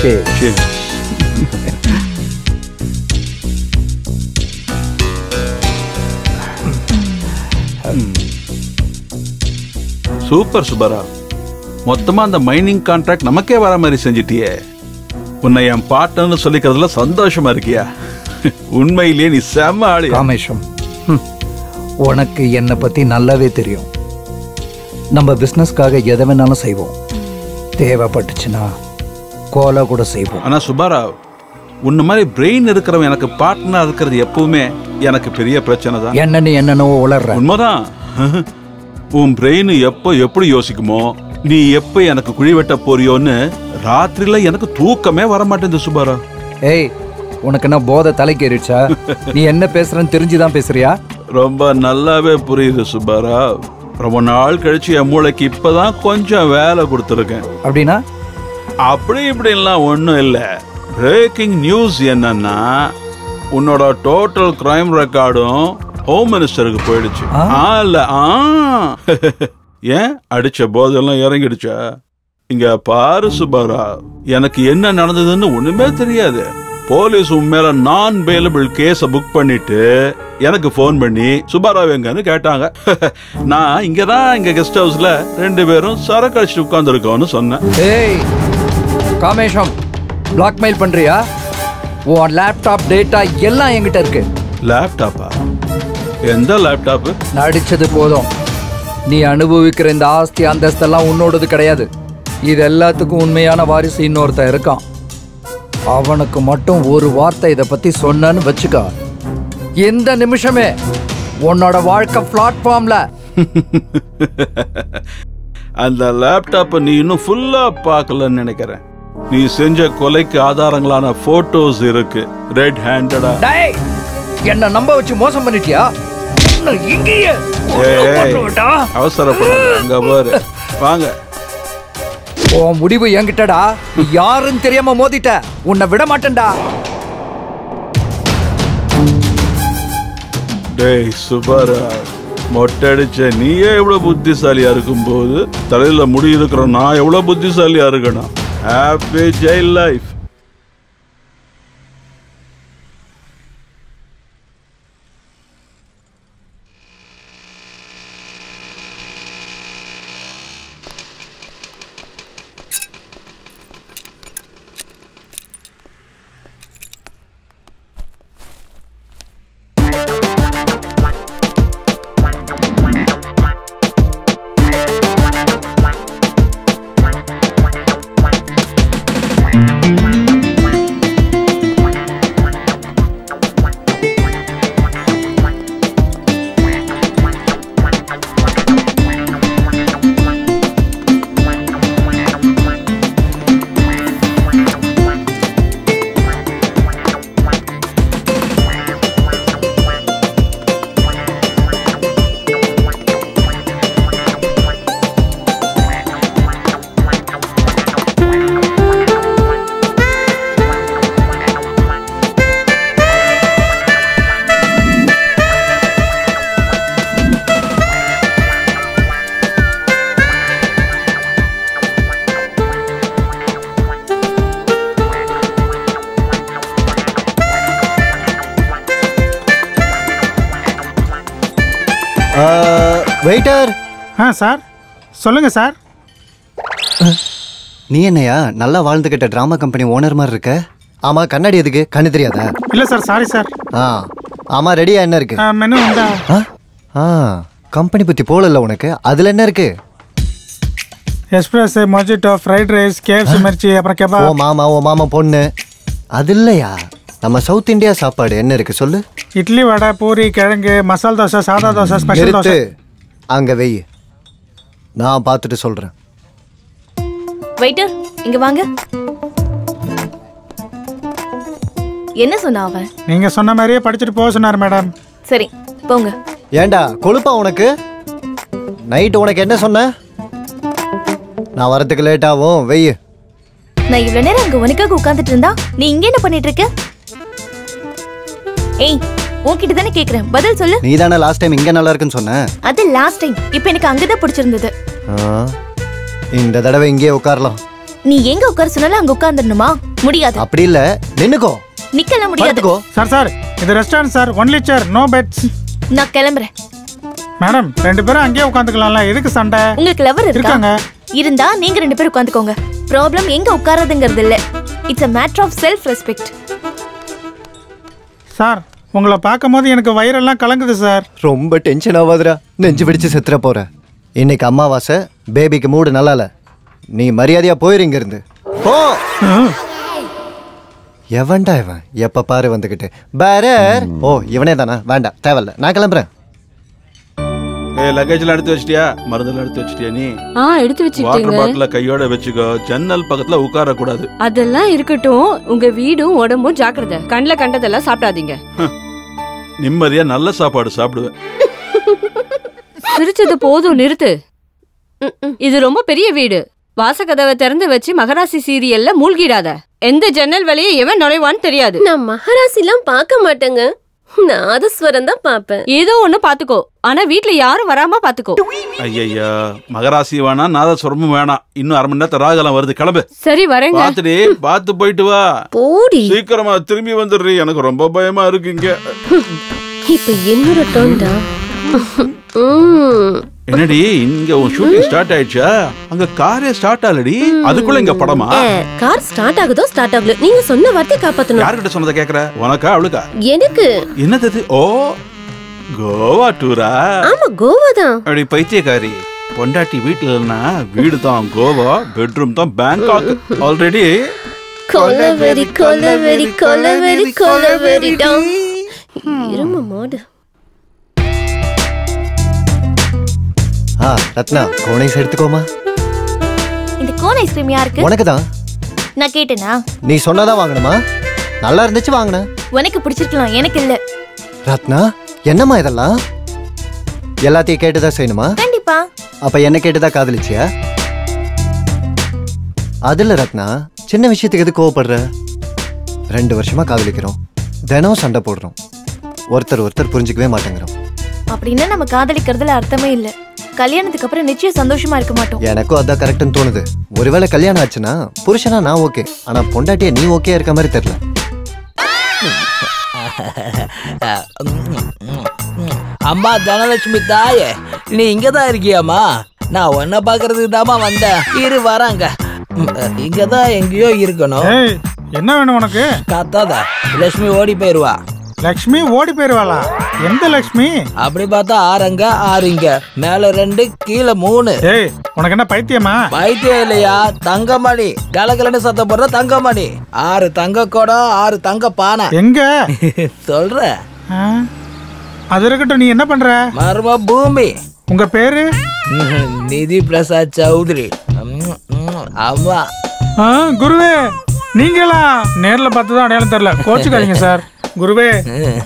Cheers. Super சுபரா, மொத்தமா அந்த mining contract நமக்கே வர மாதிரி செஞ்சிட்டியே. உன்னை என் பார்ட்னர்னு சொல்லிக்கிறதுல சந்தோஷமா இருக்கியா? உண்மையிலேயே நீ செம்ம ஆளு. ராமேஷம், உனக்கு என்னை பத்தி நல்லாவே தெரியும். நம்ம பிசினஸ்க்காக எதை வேணாலும் செய்வோம், தேவைப்பட்டுச்சுன்னா கோலா கூட செய்வோம். ஆனா சுபாராவ், உன்ன மாதிரி பிரெயின் இருக்கிறவன் எனக்கு பார்ட்னர் இருக்கிறது எப்பவுமே எனக்கு பெரிய பிரச்சனை தான். என்னென்னோ உளர்ற. உண்மைதான். உன் பிரெயின் எப்போ எப்படி யோசிக்குமோ, நீ எப்ப எனக்கு குழி வெட்ட போறியோன்னு ராத்திரில எனக்கு தூக்கமே வர மாட்டேங்குது சுபாரா. ஏய், உனக்கு என்ன போதை தலைக்கேறிடுச்சா? நீ என்ன பேசுறன்னு தெரிஞ்சுதான் பேசுறியா? ரொம்ப நல்லாவே புரியுது சுபாரா. ரொம்ப நாள் கழிச்சு என் மூளைக்கு இப்பதான் கொஞ்சம் வேலை கொடுத்துருக்கேன். அப்படின்னா? அப்படி இப்படின்லாம் ஒன்றும் இல்லை. பிரேக்கிங் நியூஸ் என்னன்னா, உன்னோட டோட்டல் கிரைம் ரெக்கார்டும் ஹோம் மினிஸ்டருக்கு போயிடுச்சு. ஏன் அடிச்ச போதெல்லாம் இறங்கிடுச்சா? இங்க பாரு சுபாரா, எனக்கு என்ன நடந்ததுன்னு ஒண்ணுமே தெரியாது. போலீஸ் உன் மேல நான் பெயிலபிள் கேஸ புக் பண்ணிட்டு எனக்கு போன் பண்ணி சுபாராவ் எங்கன்னு கேட்டாங்க. நான் இங்க கெஸ்ட் ஹவுஸ்ல 2 பேரும் சரக்கு அடிச்சுட்டு உட்கார்ந்து இருக்கோம்னு சொன்னேன். ஏய் காமேஷம், பிளாக்மெயில் பண்றியா? உன் லேப்டாப் டேட்டா எல்லாம் என்கிட்ட இருக்கு. லேப்டாப்பா? எந்த லேப்டாப்? நடிச்சது போதும். நீ அனுபவிக்கிற இந்த ஆஸ்தி அந்தஸ்தெல்லாம் உன்னோடது கிடையாது. இது எல்லாத்துக்கும் உண்மையான வாரிசு இன்னொருத்தன் இருக்கான். அவனுக்கு மட்டும் ஒரு வார்த்தை இதை பத்தி சொன்னு வச்சுக்கா, எந்த நிமிஷமே உன்னோட வாழ்க்கை பிளாட்ஃபார்ம்ல. அந்த லேப்டாப்பை நீ இன்னும் ஃபுல்லா பார்க்கலன்னு நினைக்கிறேன். நீ செஞ்ச கொலைக்கு ஆதாரங்களான போட்டோஸ் இருக்கு. ரெட் ஹேண்டடா. என்ன நம்ப வச்சு மோசம் பண்ணிட்டியா? அவசரப்படாத, பாரு. வாங்க. உன் முடிவு என்கிட்டடா. யாருன்னு தெரியாம மோதிட்ட, உன்னை விட மாட்டேன்டா. டேய் சுபாரா, மொட்டடிச்ச நீயே எவ்வளவு புத்திசாலியா இருக்கும் போது தலையில முடி இருக்கிற நான் எவ்வளவு புத்திசாலியா இருக்கணும். Happy jail life. Waiter. Sir சொல்லுங்க சார். நீ என்னையா நல்லா வாழ்ந்துகிட்ட டிராமா கம்பெனி ஓனர் மாதிரி இருக்க? ஆமா, கண்ணாடி எதுக்கு? கண்ணு தெரியாதா? இல்ல சார், சாரி சார். ஆமா, ரெடியா என்ன இருக்கு? மெனு வந்தா. கம்பெனி பத்தி போடல உனக்கு. அதுல என்ன இருக்கு? எஸ்பிரஸ், mojito, fried rice, KFC Mirchi, அப்புறம் கெபாப். ஓ மாமா பொண்ணு. அது இல்லையா? நம்ம சவுத் இந்தியா சாப்பாடு என்ன இருக்கு சொல்லு. இட்லி, வடை, பூரி, கிழங்கு, மசால் தோசை, சாதா தோசை, ஸ்பெஷல் தோசை. அங்க வெய், நான் பார்த்துட்டு சொல்றேன். வெயிட்டர், இங்க வாங்க. என்ன சொன்னா அவன்? நீங்க சொன்ன மாதிரியே படிச்சுட்டு போக சொன்னார் மேடம். சரி போங்க. ஏண்டா கொழுப்பா உனக்கு? நைட் உனக்கு என்ன சொன்ன? நான் வரதுக்கு லேட் ஆகும், வெய். நான் இவ்வளவு நேரம் அங்க உனக்காக உட்கார்ந்துட்டு இருந்தா நீ இங்க என்ன பண்ணிட்டு இருக்க? ஏய், உன்கிட்ட தானே கேக்குறேன், பதில் சொல்லு. நீ தானே லாஸ்ட் டைம் இங்க நல்லா இருக்குன்னு சொன்ன. அது லாஸ்ட் டைம். இப்போ எனக்கு அங்கதான் பிடிச்சிருந்தது. இந்த தடவை இங்கே உட்காரலாம். நீ எங்க உட்கார சொன்னாலும் அங்க உட்கார்ந்துடணுமா? முடியாது. அப்படி இல்ல, நின்னுக்கோ. நிக்கலாம் முடியாது. சார் இது ரெஸ்டாரண்ட் சார், ஒன்லி சேர், நோ பெட்ஸ். நான் கிளம்புறேன். மேடம் 2 பேரும் அங்கேயே உட்காந்துக்கலாம்ல, எதுக்கு சண்டை? உங்களுக்கு லவர் இருக்காங்க? இருந்தா நீங்க 2 பேரும் உட்காந்துக்கோங்க. ப்ராப்ளம் எங்க உட்காரதுங்கிறது இல்ல. It's a matter of self respect. Sir உங்களை பார்க்கும்போது எனக்கு வயிறெல்லாம் கலங்குது சார். ரொம்ப டென்ஷன் ஆகாதடா, நெஞ்சு பிடிச்சு செத்துற போற. இன்னைக்கு அம்மாவாசை, பேபிக்கு மூடு நல்லா இல்ல. நீ மரியாதையா போயிரு இருந்து. போ. எவன்டா இவன்? எப்ப பாரு வந்துகிட்டு பேரர். ஓ இவனே தானா? வேண்டாம், தேவையில்ல, நான் கிளம்புறேன். லக்கேஜ்லாம் எடுத்து வச்சிட்டியா? மருந்தெல்லாம் எடுத்து வச்சிட்டியா? நீ எடுத்து வச்சிட்டீங்க. வாட்டர் பாட்டில கையோட வச்சுக்கோ. ஜன்னல் பக்கத்துல உட்கார கூடாது. அதெல்லாம் இருக்கட்டும். உங்க வீடும் உடம்பும் ஜாக்கிரதை. கண்ணுல கண்டதெல்லாம் சாப்பிடாதீங்க. நிம்மதியா நல்ல சாப்பாடு சாப்பிடுவேன். சிரிச்சது போதும், நிறுத்து. இது ரொம்ப பெரிய வீடு. வாசக்கதவை திறந்து வச்சு மகராசி சீரியல்ல மூழ்கிடாத. எந்த ஜன்னல் வழியே எவன் நுழைவான்னு தெரியாது. நான் மகராசிலாம் பார்க்க மாட்டேங்க. நாதஸ்வரம் தான் பாப்பேன். ஏதோ ஒண்ணு பாத்துக்கோ, ஆனா வீட்டுல யாரும் வராம பாத்துக்கோ. ஐயா, மகராசி வேணாம், நாதஸ்வரமும் வேணாம். இன்னும் 1/2 மணி நேரத்துல ராகலாம் வருது, கிளம்பு. சரி வரேங்க. பாத்துடி, பாத்து போயிட்டு வா. போடி. சீக்கிரமா திரும்பி வந்துடுறீ, எனக்கு ரொம்ப பயமா இருக்கு இங்க. இப்ப என்னோட டோன்டா. என்னடி இங்க உன் ஷூட்டிங் ஸ்டார்ட் ஆயிடுச்சா? அங்க காரே ஸ்டார்ட் ஆகலடி, அதுக்குள்ள இங்க படமா? கார் ஸ்டார்ட் ஆகுதோ ஸ்டார்ட் ஆகல, நீங்க சொன்ன வார்த்தை காப்பாத்தணும். யார்கிட்ட சொன்னதை கேக்குற? உனக்கா அவளுக்கா? எனக்கு. என்னது? ஓ கோவா டூரா? ஆமா கோவா தான். அப்படி பைத்தியக்காரி. பொண்டாட்டி வீட்டுல இல்லைன்னா வீடு தான் கோவா, பெட்ரூம் தான் பேங்காக். ஆல்ரெடி கொலவெறி கொலவெறி கொலவெறி கொலவெறி டாம். இரும மோடு. ரத்னா, கோன் ஐஸ் எடுத்துக்கோமா. இந்த கோன் ஐஸ்கிரீம் யாருக்கு? உனக்கு தான். நான் கேட்டேனா? நீ சொன்னதா வாங்கணுமா? நல்லா இருந்துச்சு வாங்கினேன். உனக்கு பிடிச்சிருக்கலாம், எனக்கு இல்ல. ரத்னா, என்னம்மா இதெல்லாம்? எல்லாத்தையும் கேட்டுதான் செய்யணுமா? கண்டிப்பா. அப்ப என்ன கேட்டுதான் காதலிச்சியா? அதுல ரத்னா, சின்ன விஷயத்துக்கு எது கோவப்படுற? 2 வருஷமா காதலிக்கிறோம், தினம் சண்டை போடுறோம், ஒருத்தர் புரிஞ்சுக்கவே மாட்டேங்கிறோம். அப்படின்னா நம்ம காதலிக்கிறதுல அர்த்தமே இல்ல. கல்யாணத்துக்கு அப்புறம் நிச்சயம் சந்தோஷமா இருக்க மாட்டோம். எனக்கும் அதான் கரெக்ட்னு தோணுது. ஒருவேளை கல்யாணம் ஆச்சுன்னா புருஷனா நான் ஓகே, ஆனா பொண்டாட்டிய நீ ஓகே இருக்க மாதிரி தெரியல. அம்மா தனலட்சுமி தாயே, நீ இங்கதான் இருக்கியாமா? நான் உன்னை பாக்குறதுக்கு தாமா வந்தேன். இரு வராங்க. இங்கதான் எங்கேயோ இருக்கணும். என்ன வேணும் உனக்கு? காத்தாதா லட்சுமி ஓடி போயிருவா. லக்ஷ்மி ஓடி போயிருவாளா? எந்த லக்ஷ்மி? அப்படி பார்த்தா 6 அங்க 6 இங்க, மேல 2 கீழே 3. ஏய் உனக்கு என்ன பைத்தியமா? பைத்தியம் இல்லையா, தங்கமணி. கலகலன்னு சத்தம் போடுற தங்கமணி. 6 தங்க குடம், 6 தங்க பானை. எங்க சொல்ற? அது இருக்கட்டும், நீ என்ன பண்ற? மர்ம பூமி. உங்க பேரு? நிதி பிரசாத் சௌத்ரி. ஆமா. குருவே, நீங்களா? நேர்ல பார்த்ததும் அடையாளம் தெரியல, கோச்சுக்காதீங்க சார். குருவே,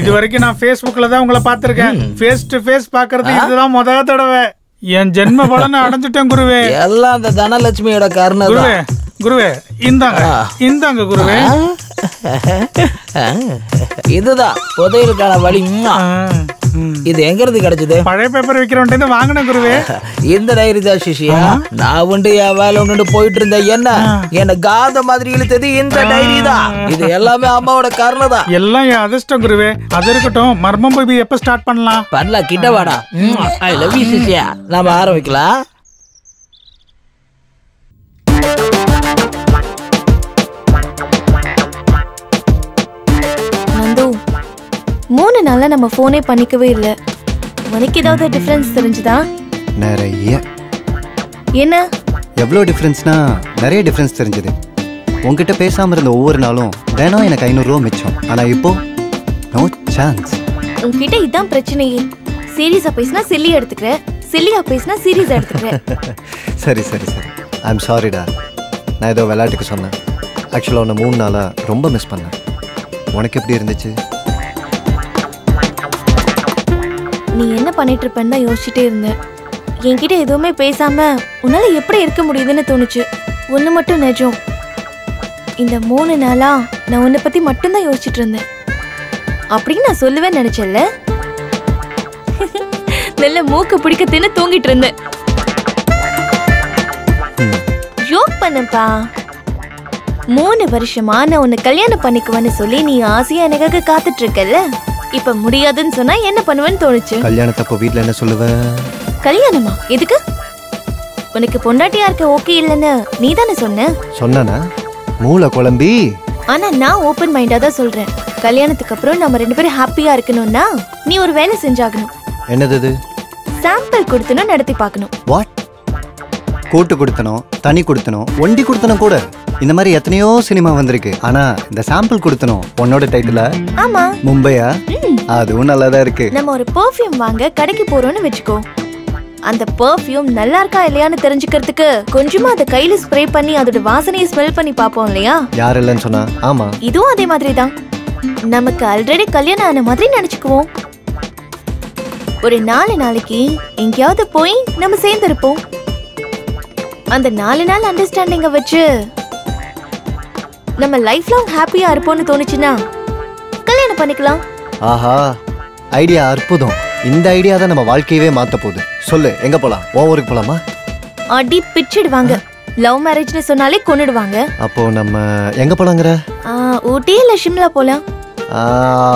இது வரைக்கும் நான் Facebookல தான் உங்களை பார்த்திருக்கேன். ஃபேஸ் டு ஃபேஸ் பாக்குறது இதுதான் முதல் தடவை. என் ஜென்ம பலனை அடைஞ்சிட்டேன் குருவே. எல்லாம் அந்த தனலட்சுமியோட காரணம். குருவே குருவே, இந்தாங்க குருவே. இதுதான் புதையலுக்கான வழி. இது எங்க இருந்து கிடைச்சது? பழைய பேப்பர் விக்கிறவன்ட்டு வாங்கின குருவே. இந்த டைரி தான் சிஷியா. நான் உண்டு என் வேலை ஒன்று போயிட்டு இருந்தேன். என்ன காந்த மாதிரி இழுத்தது இந்த டைரி தான். இது எல்லாமே அம்மாவோட காரணம் தான். எல்லாம் என் அதிர்ஷ்டம் குருவே. அது இருக்கட்டும், மர்மம் பேபி எப்ப ஸ்டார்ட் பண்ணலாம்? கிட்ட வாடா. ஐ லவ் யூ சிஷியா. நாம ஆரம்பிக்கலாம். நந்து, 3 நாளா நம்ம போனே பண்ணிக்கவே இல்ல. உனக்கு ஏதாவது டிஃபரன்ஸ் தெரிஞ்சுதா? நிறைய. என்ன? எவ்வளோ டிஃபரன்ஸ்னா நிறைய டிஃபரன்ஸ் தெரிஞ்சது. உங்ககிட்ட பேசாம இருந்த ஒவ்வொரு நாளும் தினம் எனக்கு 500 ரூபா மிச்சம். ஆனா இப்போ நோ சான்ஸ். உன்கிட்ட இதான் பிரச்சனையே. சீரியஸா பேசினா சில்லியா எடுத்துக்கிற, சில்லியா பேசினா சீரியஸா எடுத்துக்கிற. சரி ஐ எம் சாரிடா. நான் ஏதோ விளையாட்டுக்கு சொன்னேன். ஆக்சுவலாக உன்னை 3 நாளா ரொம்ப மிஸ் பண்ணேன். உனக்கு எப்படி இருந்துச்சு? நீ என்ன பண்ணிட்டு இருப்பேன்னு தான் யோசிச்சுட்டே இருந்தேன். என்கிட்ட எதுவுமே பேசாம உன்னால எப்படி இருக்க முடியுதுன்னு தோணுச்சு. ஒன்று மட்டும் நிஜம், இந்த 3 நாளா நான் உன்னை பத்தி மட்டும்தான் யோசிச்சுட்டு இருந்தேன் அப்படின்னு நான் சொல்லுவேன்னு நினைச்சல. நல்ல மூக்க பிடிக்க தின்னு தூங்கிட்டு இருந்தேன். ஜோக் பண்ணப்பா. 3 வருஷமா நான் உன்னை கல்யாணம் பண்ணிக்குவேன்னு சொல்லி நீ ஆசையா எனக்காக காத்துட்டு இருக்கல. இப்ப முடியாதுன்னு சொன்னா என்ன பண்ணுவேன்னு தோணுச்சு. கல்யாணத்தப்போ வீட்ல என்ன சொல்லுவ? கல்யாணமா? எதுக்கு? உனக்கு பொண்டாட்டியா இருக்க ஓகே இல்லன்னு நீ தானே சொன்ன. சொன்னானா? மூளை குழம்பி. ஆனா நான் ஓபன் மைண்டா தான் சொல்றேன். கல்யாணத்துக்கு அப்புறம் நம்ம 2 பேரும் ஹாப்பியா இருக்கணும்னா நீ ஒரு வேலை செஞ்சாகணும். என்னது? சாம்பிள் கொடுத்தனும் நடத்தி பார்க்கணும். வாட்? கூட்டு கொடுத்தனும், தனி கொடுத்தனும், ஒண்டி கொடுத்தனும் கூட. இந்த மாதிரி எத்தனையோ சினிமா வந்திருக்கு. ஆனா இந்த சாம்பிள் கொடுத்தனும் உன்னோட டைட்டிலா? ஆமா. மும்பையா? அதுவும் நல்லாதான் இருக்கு. நம்ம ஒரு பெர்ஃப்யூம் வாங்க கடைக்கு போறோம்னு வெச்சுக்கோ. அந்த பெர்ஃப்யூம் நல்லா இருக்கா இல்லையான்னு தெரிஞ்சுக்கிறதுக்கு கொஞ்சமா அதை கையில ஸ்ப்ரே பண்ணி அதோட வாசனையை ஸ்மெல் பண்ணி பாப்போம் இல்லையா? யார் இல்லைன்னு சொன்னா? ஆமா. இதுவும் அதே மாதிரி தான். நமக்கு ஆல்ரெடி கல்யாணம் ஆன மாதிரி நினைச்சுக்குவோம். ஒரு 4 நாளைக்கு எங்கேயாவது போய் நம்ம சேர்ந்து இருப்போம். அந்த 4 நாள் அண்டர்ஸ்டாண்டிங்க வச்சு நம்ம லைஃப் லாங் ஹாப்பியா இருப்போம்னு தோணுச்சுன்னா கல்யாணம் பண்ணிக்கலாம். ஆஹா, ஐடியா அற்புதம். இந்த ஐடியா தான் நம்ம வாழ்க்கையவே மாத்த போகுது. சொல்லு, எங்க போலாம்? உன் ஊருக்கு போலாமா? அடி பிச்சிடுவாங்க. லவ் மேரேஜ்னு சொன்னாலே கொன்னுடுவாங்க. அப்போ நம்ம எங்க போலாங்கற? ஊட்டி இல்ல ஷிம்லா போலாம்.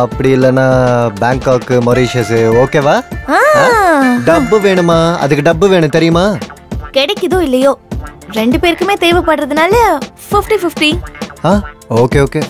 அப்படி இல்லனா பேங்காக், மொரீஷியஸ் ஓகேவா? டப்பு வேணுமா? அதுக்கு டப்பு வேணும் தெரியுமா? கிடைக்குதோ இல்லையோ 2 பேருக்குமே தேவைப்படுறதுனால 50-50. Okay okay.